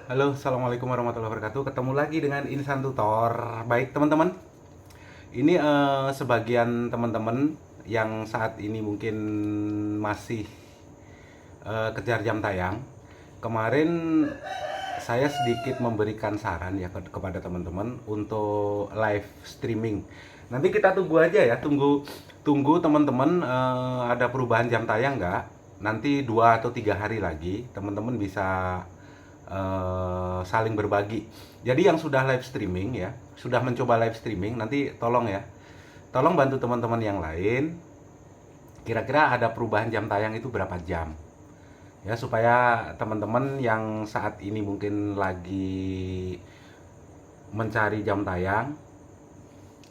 Halo, assalamualaikum warahmatullahi wabarakatuh. Ketemu lagi dengan Insan Tutor. Baik, teman-teman. Ini sebagian teman-teman yang saat ini mungkin masih kejar jam tayang. Kemarin saya sedikit memberikan saran ya kepada teman-teman untuk live streaming. Nanti kita tunggu aja ya, tunggu teman-teman ada perubahan jam tayang nggak? Nanti 2 atau 3 hari lagi teman-teman bisa saling berbagi. Jadi yang sudah live streaming ya, sudah mencoba live streaming, nanti tolong ya, tolong bantu teman-teman yang lain. Kira-kira ada perubahan jam tayang itu berapa jam? Ya supaya teman-teman yang saat ini mungkin lagi mencari jam tayang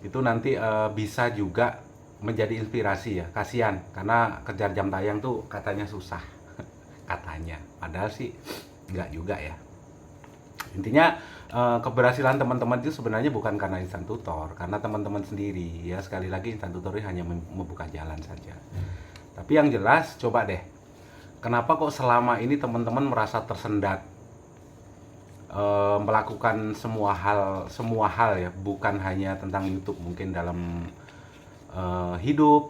itu nanti bisa juga menjadi inspirasi ya. Kasihan karena kejar jam tayang tuh katanya susah. Katanya. Padahal sih enggak juga ya. Intinya keberhasilan teman-teman itu sebenarnya bukan karena Instan Tutor, karena teman-teman sendiri ya. Sekali lagi Instan Tutor ini hanya membuka jalan saja. Tapi yang jelas coba deh, kenapa kok selama ini teman-teman merasa tersendat melakukan semua hal ya, bukan hanya tentang YouTube, mungkin dalam hidup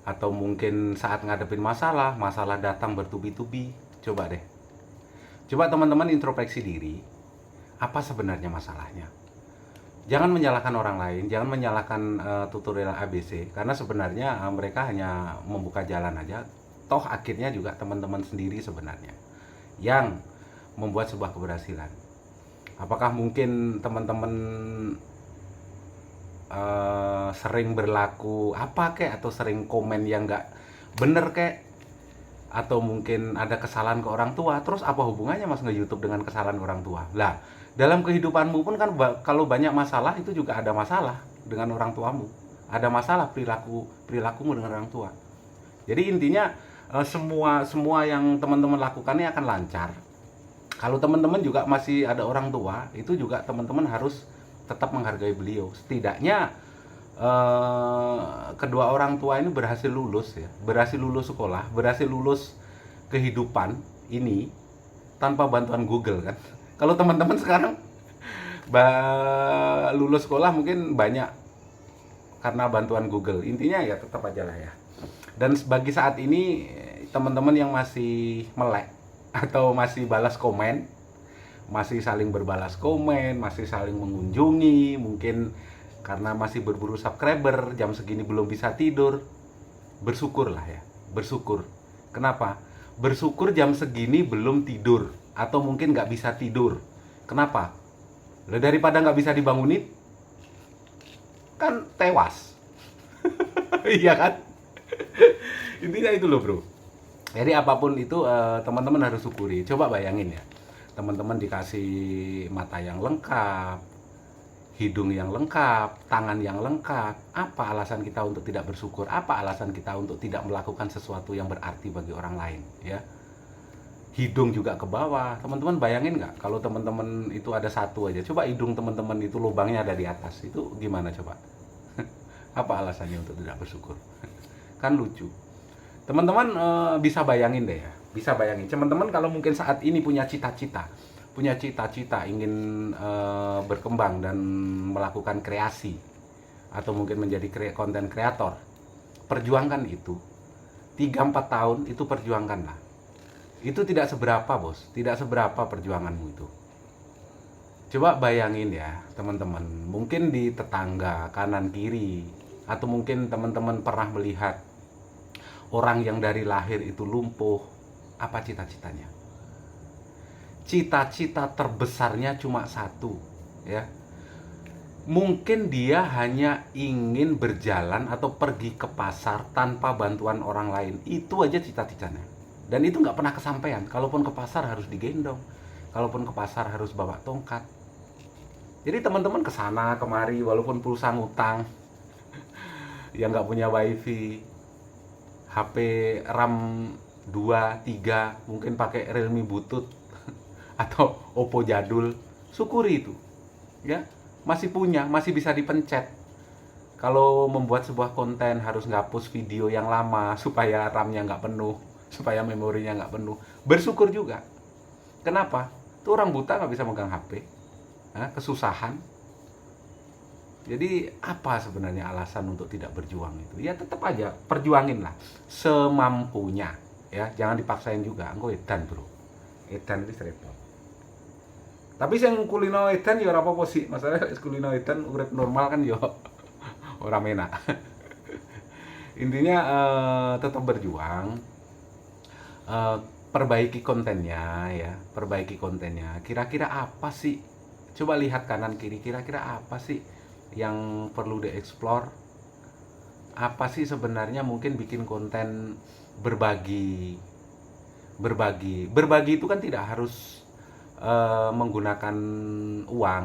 atau mungkin saat ngadepin masalah datang bertubi-tubi. Coba deh, coba teman-teman introspeksi diri, apa sebenarnya masalahnya. Jangan menyalahkan orang lain, jangan menyalahkan tutorial ABC, karena sebenarnya mereka hanya membuka jalan aja. Toh akhirnya juga teman-teman sendiri sebenarnya yang membuat sebuah keberhasilan. Apakah mungkin teman-teman sering berlaku apa kek, atau sering komen yang nggak bener kek, atau mungkin ada kesalahan ke orang tua? Terus apa hubungannya mas nge-YouTube dengan kesalahan orang tua? Lah, dalam kehidupanmu pun kan kalau banyak masalah itu juga ada masalah dengan orang tuamu. Ada masalah perilakumu dengan orang tua. Jadi intinya semua yang teman-teman lakukan ini akan lancar. Kalau teman-teman juga masih ada orang tua, itu juga teman-teman harus tetap menghargai beliau. Setidaknya kedua orang tua ini berhasil lulus ya, berhasil lulus sekolah, berhasil lulus kehidupan ini tanpa bantuan Google kan. Kalau teman-teman sekarang lulus sekolah mungkin banyak karena bantuan Google. Intinya ya tetap aja lah ya. Dan bagi saat ini teman-teman yang masih melek atau masih balas komen, masih saling berbalas komen, masih saling mengunjungi, mungkin karena masih berburu subscriber, jam segini belum bisa tidur, bersyukurlah ya, bersyukur. Kenapa? Bersyukur jam segini belum tidur, atau mungkin nggak bisa tidur. Kenapa? Daripada nggak bisa dibangunin, kan tewas. Iya kan? Intinya itu loh bro. Jadi apapun itu teman-teman harus syukuri. Coba bayangin ya, teman-teman dikasih mata yang lengkap, hidung yang lengkap, tangan yang lengkap. Apa alasan kita untuk tidak bersyukur? Apa alasan kita untuk tidak melakukan sesuatu yang berarti bagi orang lain? Ya, hidung juga ke bawah. Teman-teman bayangin nggak kalau teman-teman itu ada satu aja? Coba hidung teman-teman itu lubangnya ada di atas. Itu gimana coba? Apa alasannya untuk tidak bersyukur? Kan lucu. Teman-teman bisa bayangin deh ya, bisa bayangin. Teman-teman kalau mungkin saat ini punya cita-cita ingin berkembang dan melakukan kreasi, atau mungkin menjadi konten kreator, perjuangkan itu. 3-4 tahun itu perjuangkanlah. Itu tidak seberapa bos, tidak seberapa perjuanganmu itu. Coba bayangin ya teman-teman, mungkin di tetangga kanan kiri, atau mungkin teman-teman pernah melihat orang yang dari lahir itu lumpuh. Apa cita-citanya? Cita-cita terbesarnya cuma satu ya. Mungkin dia hanya ingin berjalan atau pergi ke pasar tanpa bantuan orang lain. Itu aja cita-citanya. Dan itu nggak pernah kesampaian. Kalaupun ke pasar harus digendong, kalaupun ke pasar harus bawa tongkat. Jadi teman-teman kesana kemari walaupun pulsa ngutang, yang nggak punya wifi, HP RAM 2, 3, mungkin pakai Realme Bluetooth atau Oppo jadul, syukuri itu. Ya, masih punya, masih bisa dipencet. Kalau membuat sebuah konten harus ngapus video yang lama supaya RAM-nya nggak penuh, supaya memorinya nggak penuh. Bersyukur juga. Kenapa? Itu orang buta nggak bisa megang HP, kesusahan. Jadi apa sebenarnya alasan untuk tidak berjuang itu? Ya tetap aja perjuangin lah semampunya, ya jangan dipaksain juga. Engko edan bro, edan itu repot. Tapi yang kulino edan ya ora apa-apa sih. Masalahnya kulino edan urip normal kan ya ora enak. Intinya tetap berjuang, perbaiki kontennya ya, perbaiki kontennya. Kira-kira apa sih? Coba lihat kanan kiri, kira-kira apa sih yang perlu dieksplor? Apa sih sebenarnya mungkin bikin konten berbagi? Berbagi itu kan tidak harus menggunakan uang.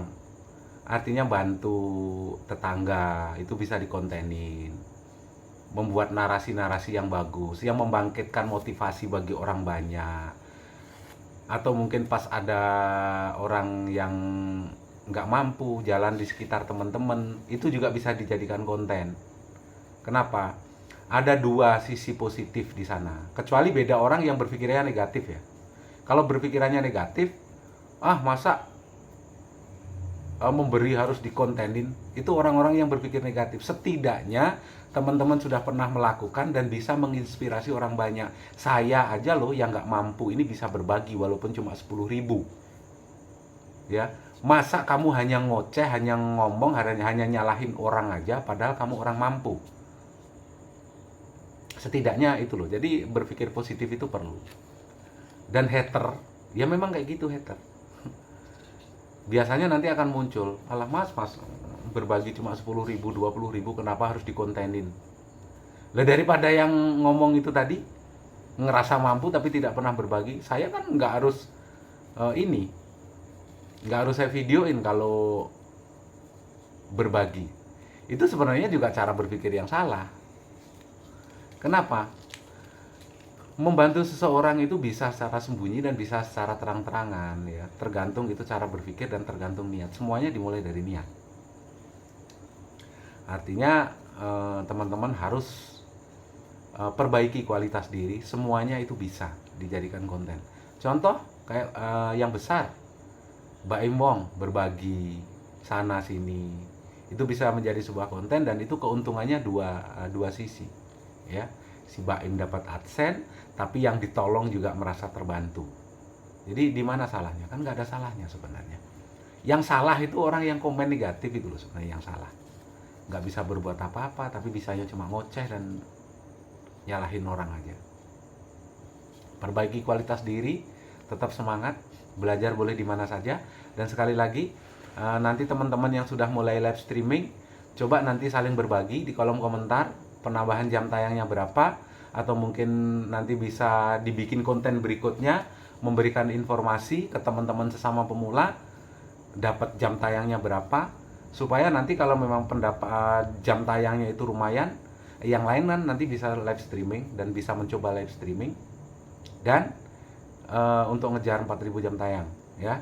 Artinya bantu tetangga itu bisa dikontenin, membuat narasi-narasi yang bagus, yang membangkitkan motivasi bagi orang banyak. Atau mungkin pas ada orang yang nggak mampu jalan di sekitar teman-teman, itu juga bisa dijadikan konten. Kenapa? Ada dua sisi positif di sana. Kecuali beda orang yang berpikirannya negatif ya. Kalau berpikirannya negatif, masa memberi harus dikontenin, itu orang-orang yang berpikir negatif. Setidaknya teman-teman sudah pernah melakukan dan bisa menginspirasi orang banyak. Saya aja loh yang nggak mampu ini bisa berbagi walaupun cuma 10.000. Ya, masa kamu hanya ngoceh, hanya ngomong, hanya nyalahin orang aja padahal kamu orang mampu. Setidaknya itu loh. Jadi berpikir positif itu perlu. Dan hater, ya memang kayak gitu hater. Biasanya nanti akan muncul, alah mas berbagi cuma 10.000, 20.000, kenapa harus dikontenin? Lah daripada yang ngomong itu tadi ngerasa mampu tapi tidak pernah berbagi, saya kan nggak harus nggak harus saya videoin kalau berbagi. Itu sebenarnya juga cara berpikir yang salah. Kenapa? Membantu seseorang itu bisa secara sembunyi dan bisa secara terang-terangan ya, tergantung itu cara berpikir dan tergantung niat. Semuanya dimulai dari niat. Artinya teman-teman harus perbaiki kualitas diri. Semuanya itu bisa dijadikan konten. Contoh kayak yang besar, Baim Wong berbagi sana sini, itu bisa menjadi sebuah konten dan itu keuntungannya dua sisi ya. Si Baim dapat AdSense, tapi yang ditolong juga merasa terbantu. Jadi di mana salahnya? Kan nggak ada salahnya sebenarnya. Yang salah itu orang yang komen negatif itu loh sebenarnya yang salah. Nggak bisa berbuat apa-apa, tapi bisanya cuma ngoceh dan nyalahin orang aja. Perbaiki kualitas diri, tetap semangat, belajar boleh di mana saja. Dan sekali lagi, nanti teman-teman yang sudah mulai live streaming, coba nanti saling berbagi di kolom komentar, penambahan jam tayangnya berapa, atau mungkin nanti bisa dibikin konten berikutnya memberikan informasi ke teman-teman sesama pemula dapat jam tayangnya berapa, supaya nanti kalau memang pendapat jam tayangnya itu lumayan, yang lain kan nanti bisa live streaming dan bisa mencoba live streaming dan untuk ngejar 4.000 jam tayang ya.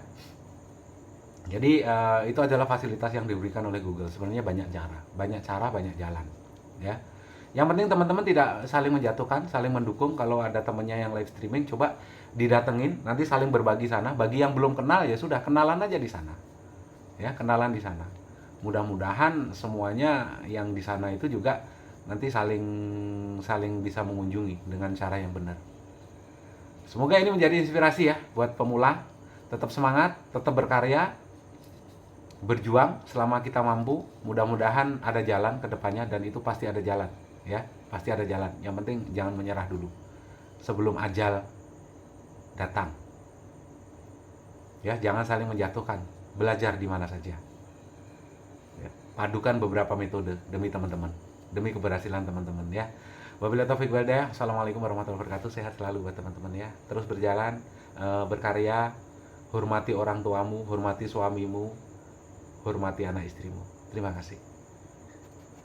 Jadi itu adalah fasilitas yang diberikan oleh Google. Sebenarnya banyak cara banyak jalan ya. Yang penting teman-teman tidak saling menjatuhkan, saling mendukung. Kalau ada temennya yang live streaming, coba didatengin, nanti saling berbagi sana. Bagi yang belum kenal ya sudah, kenalan aja di sana. Ya, kenalan di sana. Mudah-mudahan semuanya yang di sana itu juga nanti saling bisa mengunjungi dengan cara yang benar. Semoga ini menjadi inspirasi ya buat pemula. Tetap semangat, tetap berkarya, berjuang selama kita mampu. Mudah-mudahan ada jalan ke depannya dan itu pasti ada jalan. Ya, pasti ada jalan. Yang penting jangan menyerah dulu sebelum ajal datang. Ya, jangan saling menjatuhkan. Belajar di mana saja. Ya, padukan beberapa metode demi teman-teman, demi keberhasilan teman-teman ya. Wabillahi taufiq wal hidayah. Assalamualaikum warahmatullahi wabarakatuh. Sehat selalu buat teman-teman ya. Terus berjalan, berkarya, hormati orang tuamu, hormati suamimu, hormati anak istrimu. Terima kasih.